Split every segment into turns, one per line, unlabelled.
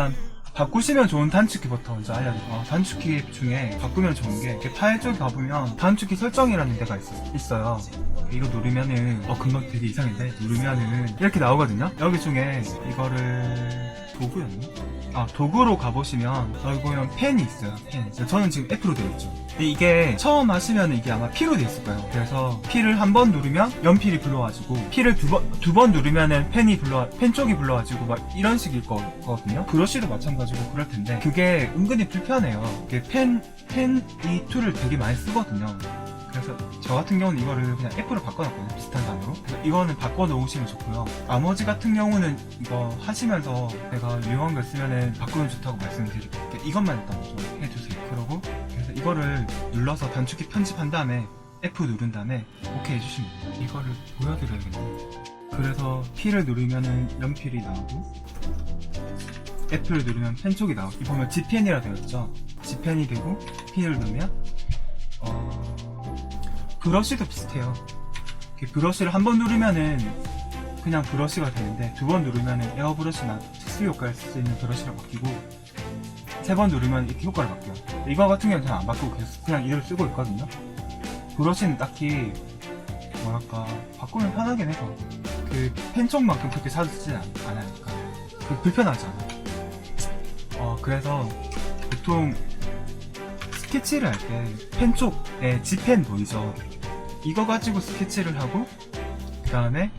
일단 바꾸시면 좋은 단축키부터 먼저 알려드릴게요. 단축키 중에 바꾸면 좋은 게 이렇게 파일 쪽에 가보면 단축키 설정이라는 데가 있어요. 이거 누르면은 금방 되게 이상한데 누르면은 이렇게 나오거든요. 여기 중에 이거를 도구였나? 도구로 가보시면 여기 보면 펜이 있어요. 펜. 저는 지금 F로 되어 있죠. 근데 이게 처음 하시면 이게 아마 P로 되어 있을 거예요. 그래서 P를 한 번 누르면 연필이 불러가지고 P를 두 번 누르면은 펜 쪽이 불러가지고 막 이런 식일 거거든요. 브러쉬도 마찬가지고 그럴 텐데 그게 은근히 불편해요. 이게 이 툴을 되게 많이 쓰거든요. 그래서 저 같은 경우는 이거를 그냥 F로 바꿔놨거든요. 비슷한 단어로. 그래서 이거는 바꿔놓으시면 좋고요. 나머지 같은 경우는 이거 하시면서 내가 유용한 걸 쓰면은 바꾸면 좋다고 말씀드릴게요. 이것만 일단 좀 해주세요. 그러고 그래서 이거를 눌러서 단축키 편집한 다음에 F 누른 다음에 OK 해주시면 돼요. 이거를 보여드려야겠네요. 그래서 P를 누르면은 연필이 나오고 F를 누르면 펜 쪽이 나오고 이 보면 G펜이라 되어있죠. G펜이 되고 P를 누르면 브러쉬도 비슷해요. 브러쉬를 한 번 누르면은 그냥 브러쉬가 되는데 두 번 누르면은 에어 브러쉬나 특수 효과를 쓸 수 있는 브러쉬로 바뀌고 세 번 누르면 이렇게 효과를 바뀌어요. 이거 같은 경우는 잘 안 바꾸고 계속 그냥 이대로 쓰고 있거든요. 브러쉬는 딱히 뭐랄까 바꾸면 편하긴 해서 펜 쪽만큼 그렇게 자주 쓰진 않으니까 불편하지 않아요. 그래서 보통 스케치를 할 때 펜 쪽에 G펜 보이죠? 이거 가지고 스케치를 하고 그 다음에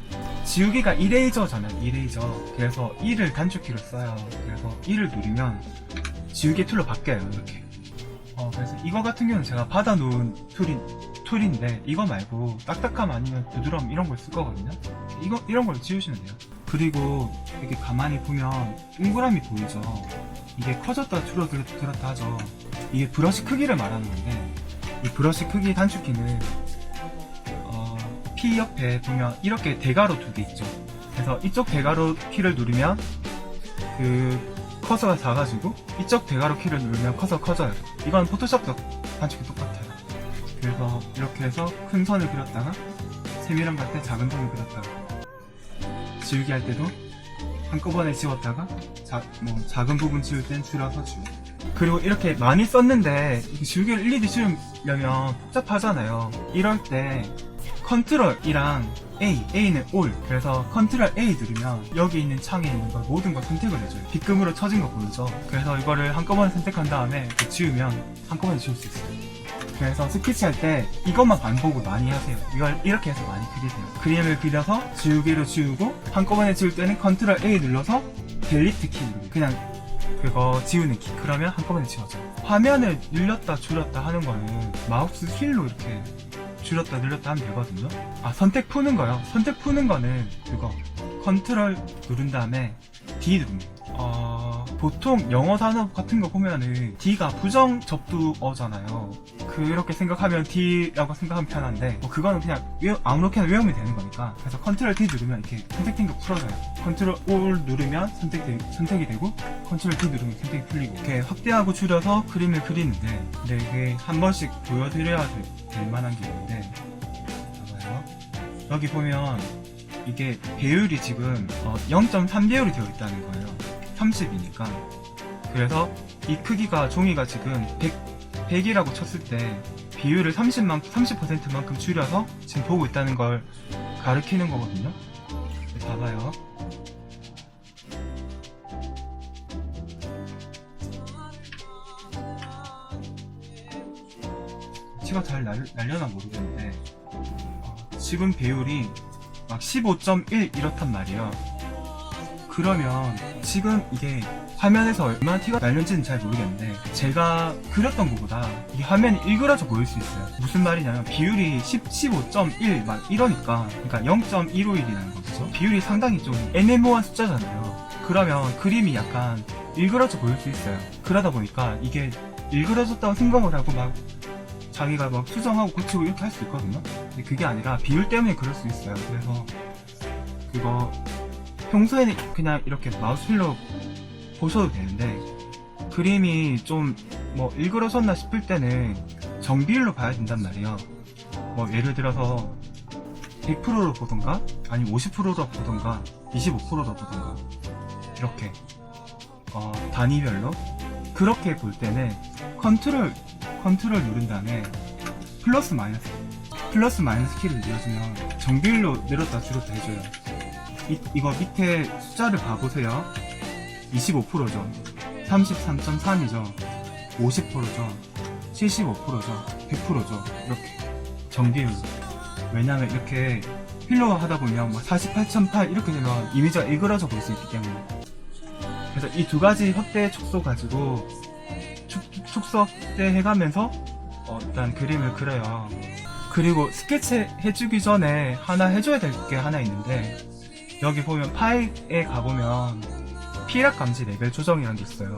지우개가 이레이저잖아요. 이레이저. 그래서 E를 단축키로 써요. 그래서 E를 누르면 지우개 툴로 바뀌어요. 이렇게. 그래서 이거 같은 경우는 제가 받아놓은 툴인데 이거 말고 딱딱함 아니면 부드러움 이런 걸 쓸 거거든요. 이런 걸 지우시면 돼요. 그리고 이렇게 가만히 보면 동그라미 보이죠? 이게 커졌다 줄어들었다 하죠. 이게 브러쉬 크기를 말하는 건데 이 브러쉬 크기 단축키는 P 옆에 보면 이렇게 대괄호 두 개 있죠. 그래서 이쪽 대괄호 키를 누르면 커서가 작아지고 이쪽 대괄호 키를 누르면 커서가 커져요. 이건 포토샵도 단축키 똑같아요. 그래서 이렇게 해서 큰 선을 그렸다가 세밀한 갈 때 작은 선을 그렸다가 지우기 할 때도 한꺼번에 지웠다가 작은 부분 지울 땐 줄여서 지우고 그리고 이렇게 많이 썼는데 지우개를 일일이 지우려면 복잡하잖아요. 이럴 때 컨트롤이랑 A는 all. 그래서 컨트롤 A 누르면 여기 있는 창에 있는 걸 모든 걸 선택을 해줘요. 빗금으로 쳐진 거 보이죠? 그래서 이거를 한꺼번에 선택한 다음에 지우면 한꺼번에 지울 수 있어요. 그래서 스케치 할 때 이것만 반복을 많이 하세요. 이걸 이렇게 해서 많이 그리세요. 그림을 그려서 지우개로 지우고 한꺼번에 지울 때는 컨트롤 A 눌러서 델리트 키 누르고 그냥 그거 지우는 키. 그러면 한꺼번에 지워져요. 화면을 늘렸다 줄였다 하는 거는 마우스 휠로 이렇게 줄였다 늘렸다 하면 되거든요. 선택 푸는 거요. 선택 푸는 거는 그거 컨트롤 누른 다음에 D 누르면 보통 영어 단어 같은 거 보면은 D가 부정 접두어잖아요. 그렇게 생각하면 D라고 생각하면 편한데 그거는 그냥 아무렇게나 외우면 되는 거니까. 그래서 컨트롤 D 누르면 이렇게 선택된 거 풀어져요. 컨트롤 All 누르면 선택이 되고 컨트롤 D 누르면 선택이 풀리고 이렇게 확대하고 줄여서 그림을 그리는데 근데 이게 한 번씩 보여드려야 될 만한 게 있는데 봐봐요. 여기 보면 이게 배율이 지금 0.3 배율이 되어 있다는 거예요. 30이니까. 그래서 이 크기가 종이가 지금 100이라고 쳤을 때 비율을 30%만큼 줄여서 지금 보고 있다는 걸 가리키는 거거든요. 봐봐요. 치가 잘 날려나 모르겠는데 지금 배율이 막 15.1 이렇단 말이에요. 그러면 지금 이게 화면에서 얼마나 티가 날는지는 잘 모르겠는데 제가 그렸던 것보다 이 화면이 일그러져 보일 수 있어요. 무슨 말이냐면 비율이 15.1 막 이러니까 그러니까 0.151이라는 거죠. 비율이 상당히 좀 애매모호한 숫자잖아요. 그러면 그림이 약간 일그러져 보일 수 있어요. 그러다 보니까 이게 일그러졌다고 생각을 하고 막 자기가 막 수정하고 고치고 이렇게 할 수 있거든요. 근데 그게 아니라 비율 때문에 그럴 수 있어요. 그래서 그거 평소에는 그냥 이렇게 마우스 휠로 보셔도 되는데 그림이 좀 뭐 일그러졌나 싶을 때는 정비율로 봐야 된단 말이에요. 뭐 예를 들어서 100%로 보던가 아니면 50%로 보던가 25%로 보던가 이렇게 단위별로 그렇게 볼 때는 컨트롤 누른 다음에 플러스 마이너스 키를 눌러주면 정비율로 내렸다 줄였다 해줘요. 이거 밑에 숫자를 봐보세요. 25%죠 33.3이죠 50%죠 75%죠 100%죠 이렇게 정비율. 왜냐면 이렇게 필러 하다 보면 48.8 이렇게 되면 이미지가 일그러져 보일 수 있기 때문에. 그래서 이 두 가지 확대 축소 가지고 축소 확대 해가면서 일단 그림을 그려요. 그리고 스케치 해주기 전에 하나 해줘야 될 게 하나 있는데, 여기 보면 파일에 가보면 피락 감지 레벨 조정이라는 게 있어요.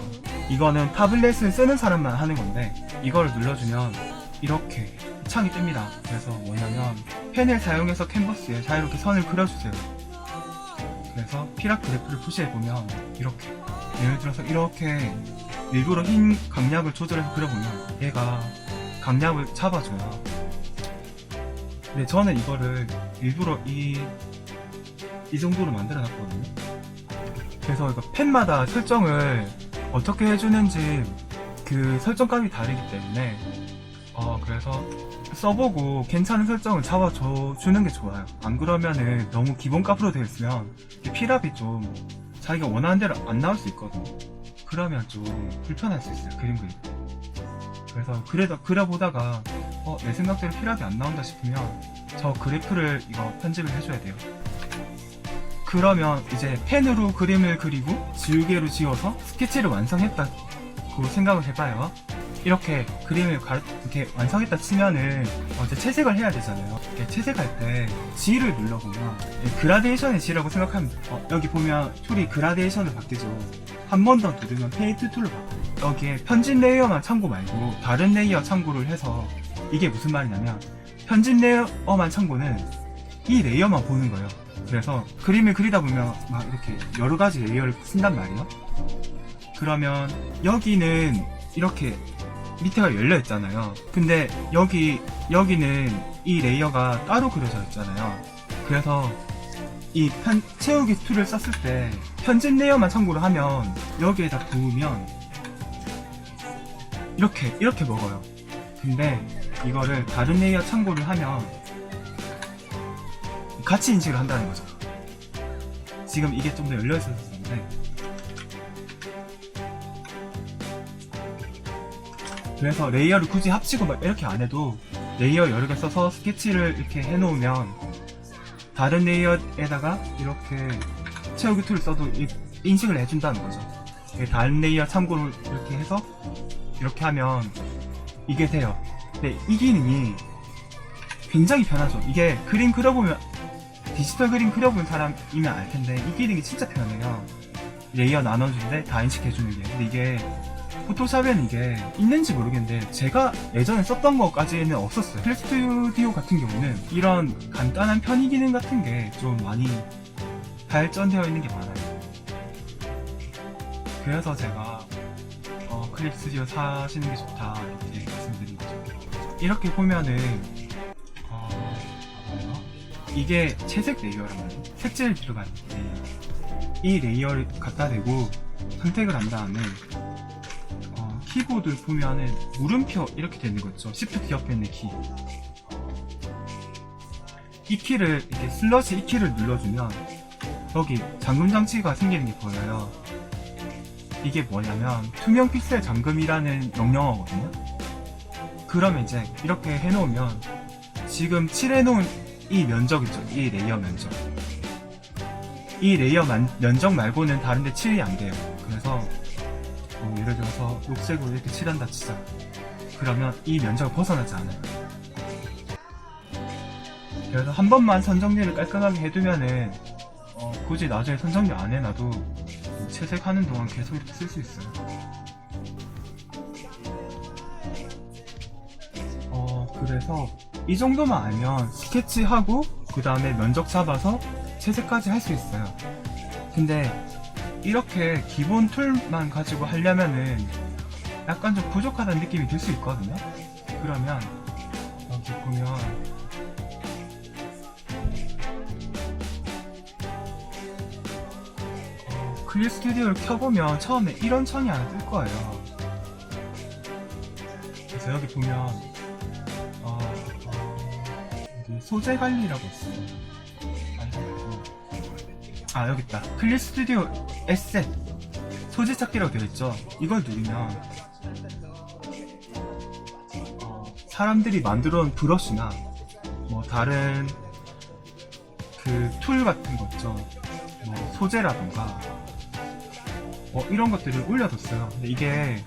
이거는 타블렛을 쓰는 사람만 하는 건데, 이거를 눌러주면 이렇게 창이 뜹니다. 그래서 뭐냐면 펜을 사용해서 캔버스에 자유롭게 선을 그려주세요. 그래서 피락 그래프를 푸시해보면 이렇게, 예를 들어서 이렇게 일부러 흰 강약을 조절해서 그려보면 얘가 강약을 잡아줘요. 근데 저는 이거를 일부러 이 정도로 만들어 놨거든요. 그래서 이거 펜마다 설정을 어떻게 해주는지 그 설정값이 다르기 때문에 그래서 써보고 괜찮은 설정을 잡아주는 게 좋아요. 안 그러면은 너무 기본값으로 되어 있으면 필압이 좀 자기가 원하는 대로 안 나올 수 있거든요. 그러면 좀 불편할 수 있어요, 그림 그릴 때. 그래서 그려보다가 내 생각대로 필압이 안 나온다 싶으면 저 그래프를 이거 편집을 해줘야 돼요. 그러면 이제 펜으로 그림을 그리고 지우개로 지워서 스케치를 완성했다고 생각을 해봐요. 이렇게 그림을 이렇게 완성했다 치면은 이제 채색을 해야 되잖아요. 이렇게 채색할 때 G를 눌러보면 그라데이션의 G라고 생각하면 돼요. 여기 보면 툴이 그라데이션을 바뀌죠. 한 번 더 누르면 페인트 툴로 바꿔요. 여기에 편집 레이어만 참고 말고 다른 레이어 참고를 해서, 이게 무슨 말이냐면 편집 레이어만 참고는 이 레이어만 보는 거예요. 그래서 그림을 그리다 보면 막 이렇게 여러 가지 레이어를 쓴단 말이에요. 그러면 여기는 이렇게 밑에가 열려 있잖아요. 근데 여기는 이 레이어가 따로 그려져 있잖아요. 그래서 이 채우기 툴을 썼을 때 편집 레이어만 참고를 하면 여기에다 부으면 이렇게 먹어요. 근데 이거를 다른 레이어 참고를 하면 같이 인식을 한다는 거죠. 지금 이게 좀 더 열려 있어서 그런데, 그래서 레이어를 굳이 합치고 막 이렇게 안 해도 레이어 여러 개 써서 스케치를 이렇게 해놓으면 다른 레이어에다가 이렇게 채우기 툴을 써도 인식을 해준다는 거죠. 다른 레이어 참고를 이렇게 해서 이렇게 하면 이게 돼요. 근데 이 기능이 굉장히 편하죠. 이게 그림 그려보면, 디지털 그림 그려본 사람이면 알 텐데 이 기능이 진짜 편해요. 레이어 나눠주는데 다 인식해주는 게. 근데 이게 포토샵에는 이게 있는지 모르겠는데 제가 예전에 썼던 것까지는 없었어요. 클립 스튜디오 같은 경우는 이런 간단한 편의 기능 같은 게 좀 많이 발전되어 있는 게 많아요. 그래서 제가 클립 스튜디오 사시는 게 좋다 이렇게 말씀드린 거죠. 이렇게 보면은 이게 채색 레이어란 말이에요. 색칠 필요가 있는데 이 레이어를 갖다 대고 선택을 한 다음에 키보드 보면은 물음표 이렇게 되는 거 있죠. Shift 옆에 있는 키. 이 키를 이렇게 슬러시 이 키를 눌러주면 여기 잠금 장치가 생기는 게 보여요. 이게 뭐냐면 투명 픽셀 잠금이라는 명령어거든요. 그러면 이제 이렇게 해놓으면 지금 칠해놓은 이 면적 있죠. 이 레이어 면적. 이 레이어 면적 말고는 다른데 칠이 안 돼요. 그래서 예를 들어서 녹색으로 이렇게 칠한다 치자. 그러면 이 면적을 벗어나지 않아요. 그래서 한 번만 선정리를 깔끔하게 해두면은 굳이 나중에 선정리 안 해놔도 채색하는 동안 계속 이렇게 쓸 수 있어요. 그래서 이 정도만 알면 스케치하고 그 다음에 면적 잡아서 채색까지 할 수 있어요. 근데 이렇게 기본 툴만 가지고 하려면은 약간 좀 부족하다는 느낌이 들 수 있거든요. 그러면 여기 보면 클립 스튜디오를 켜보면 처음에 이런 창이 하나 뜰 거예요. 그래서 여기 보면 여기 소재 관리라고 있어요. 여기 있다. 클립 스튜디오 에셋 소재 찾기라고 되어 있죠. 이걸 누르면 사람들이 만들어 놓은 브러쉬나 뭐 다른 그 툴 같은 거 있죠. 뭐 소재라던가 이런 것들을 올려뒀어요. 근데 이게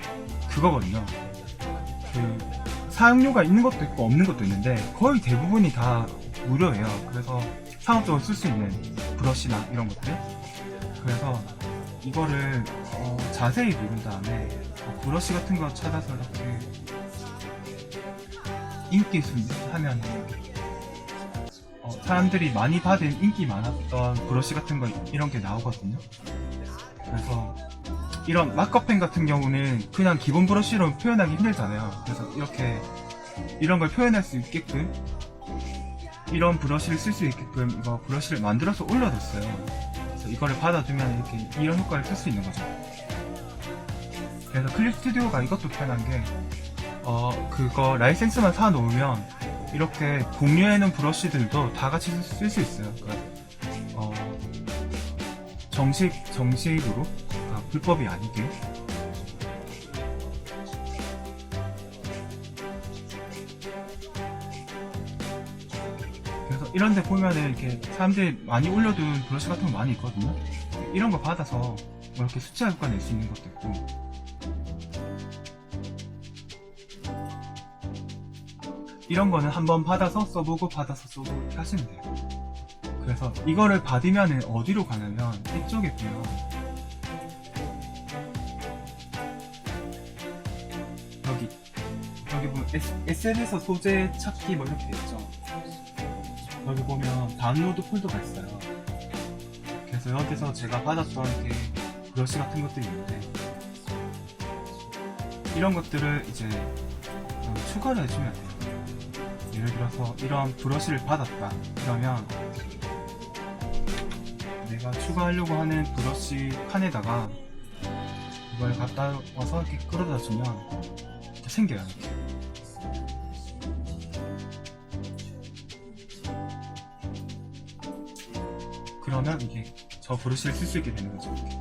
그거거든요. 그 사용료가 있는 것도 있고 없는 것도 있는데 거의 대부분이 다 무료예요. 그래서 상업적으로 쓸 수 있는 브러쉬나 이런 것들. 그래서 이거를 자세히 누른 다음에 브러쉬 같은 거 찾아서 이렇게 인기 순위 하면 사람들이 많이 받은 인기 많았던 브러쉬 같은 거 이런 게 나오거든요. 그래서 이런 마커펜 같은 경우는 그냥 기본 브러쉬로 표현하기 힘들잖아요. 그래서 이렇게 이런 걸 표현할 수 있게끔 이런 브러쉬를 쓸 수 있게끔 이거 브러쉬를 만들어서 올려뒀어요. 그래서 이거를 받아두면 이렇게 이런 효과를 쓸 수 있는 거죠. 그래서 클립 스튜디오가 이것도 편한 게 그거 라이센스만 사 놓으면 이렇게 공유해놓은 브러쉬들도 다 같이 쓸 수 있어요. 그러니까 정식으로 불법이 아니게. 그래서 이런데 보면은 이렇게 사람들이 많이 올려둔 브러쉬 같은 거 많이 있거든요. 이런 거 받아서 뭐 이렇게 수채 효과 낼 수 있는 것도 있고. 이런 거는 한번 받아서 써보고 받아서 써보고 이렇게 하시면 돼요. 그래서 이거를 받으면 어디로 가냐면 이쪽에 보면 여기 보면 에셋에서 소재 찾기 뭐 이렇게 있죠. 여기 보면 다운로드 폴더가 있어요. 그래서 여기서 제가 받았던 이렇게 브러쉬 같은 것들이 있는데 이런 것들을 이제 추가를 해주면 돼요. 예를 들어서 이런 브러쉬를 받았다 그러면 내가 추가하려고 하는 브러쉬 칸에다가 이걸 갖다 와서 이렇게 끌어다 주면 이렇게 생겨요. 이렇게. 그러면 이게 저 브러쉬를 쓸 수 있게 되는 거죠. 이렇게.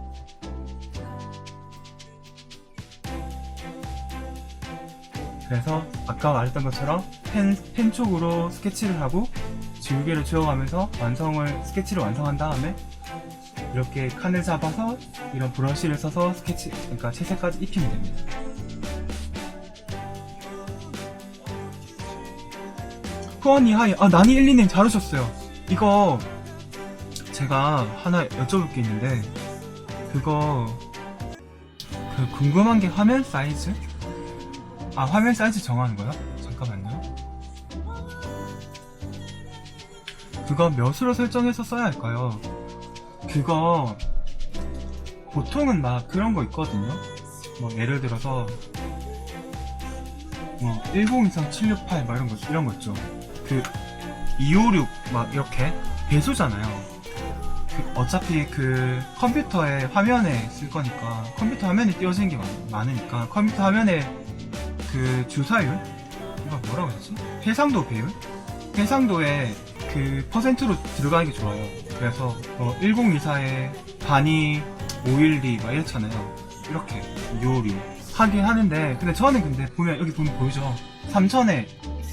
그래서 아까 말했던 것처럼 펜 쪽으로 스케치를 하고 지우개를 주워가면서 스케치를 완성한 다음에 이렇게 칸을 잡아서 이런 브러쉬를 써서 그러니까 채색까지 입히면 됩니다. 후원이 하이 나니12님 잘 오셨어요. 이거 제가 하나 여쭤볼 게 있는데 궁금한 게 화면 사이즈? 화면 사이즈 정하는 거요? 잠깐만요. 그거 몇으로 설정해서 써야 할까요? 그거 보통은 막 그런 거 있거든요. 뭐 예를 들어서 뭐 1023, 768 막 이런 거 있죠. 256 막 이렇게 배수잖아요. 어차피 컴퓨터의 화면에 쓸 거니까 컴퓨터 화면에 띄워지는 게 많으니까 컴퓨터 화면에 주사율? 이거 뭐라고 하지? 해상도 배율? 해상도에 퍼센트로 들어가는 게 좋아요. 그래서 1024에 단위 512 막 이렇잖아요. 이렇게 256 하긴 하는데 근데 저는 보면 여기 보면 보이죠? 3000에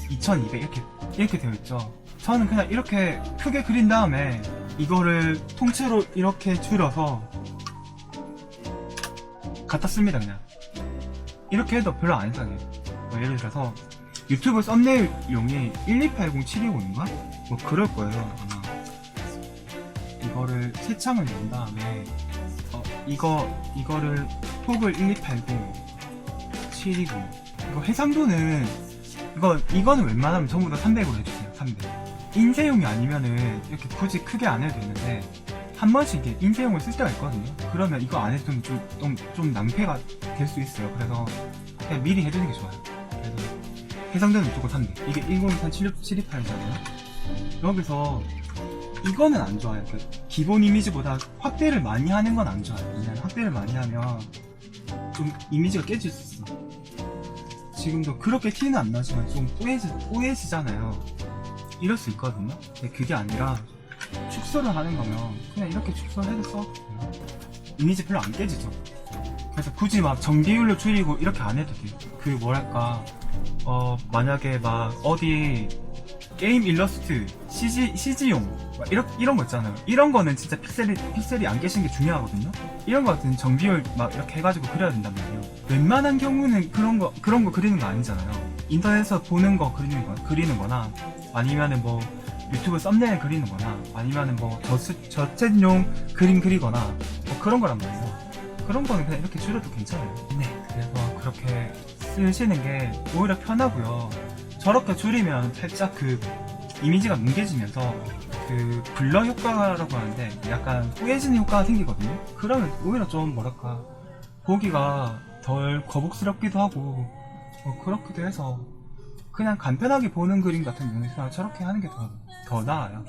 2200 이렇게 되어 있죠. 저는 그냥 이렇게 크게 그린 다음에 이거를 통째로 이렇게 줄여서 갖다 씁니다. 그냥 이렇게 해도 별로 안 이상해요. 예를 들어서 유튜브 썸네일용이 1280720인가? 뭐 그럴 거예요 아마. 이거를 새 창을 연 다음에 이거를 톡을 1280 720 이거 해상도는 이거는 웬만하면 전부 다 300으로 해주세요. 300 인쇄용이 아니면은 이렇게 굳이 크게 안 해도 되는데 한 번씩 이게 인쇄용을 쓸 때가 있거든요. 그러면 이거 안 해도 좀 낭패가 될 수 있어요. 그래서 그냥 미리 해두는 게 좋아요. 그래서 해상도는 무조건 300 이게 1023 728이잖아요. 여기서 이거는 안 좋아요. 그 기본 이미지보다 확대를 많이 하는 건 안 좋아요. 왜냐면 확대를 많이 하면 좀 이미지가 깨질 수 있어. 지금도 그렇게 티는 안 나지만 좀 뽀얘지잖아요. 이럴 수 있거든요. 근데 그게 아니라 축소를 하는 거면 그냥 이렇게 축소해서 이미지 별로 안 깨지죠. 그래서 굳이 막 정비율로 줄이고 이렇게 안 해도 돼요. 그 뭐랄까 만약에 막 어디 게임 일러스트 CG용 막 이런 거 있잖아요. 이런 거는 진짜 픽셀이 안 깨진 게 중요하거든요. 이런 거 같은 정비율 막 이렇게 해가지고 그려야 된단 말이에요. 웬만한 경우는 그런 거 그리는 거 아니잖아요. 인터넷에서 보는 거 그리는 거나 아니면은 뭐 유튜브 썸네일 그리는 거나 아니면은 뭐 저챗용 그림 그리거나 뭐 그런 거란 말이에요. 그런 거는 그냥 이렇게 줄여도 괜찮아요. 네, 그래서 그렇게 쓰시는 게 오히려 편하고요. 저렇게 줄이면 살짝 그 이미지가 뭉개지면서 그 블러 효과라고 하는데 약간 뿌얘지는 효과가 생기거든요. 그러면 오히려 좀 뭐랄까 보기가 덜 거북스럽기도 하고 그렇기도 해서 그냥 간편하게 보는 그림 같은 경우는 그냥 저렇게 하는 게 더 나아요.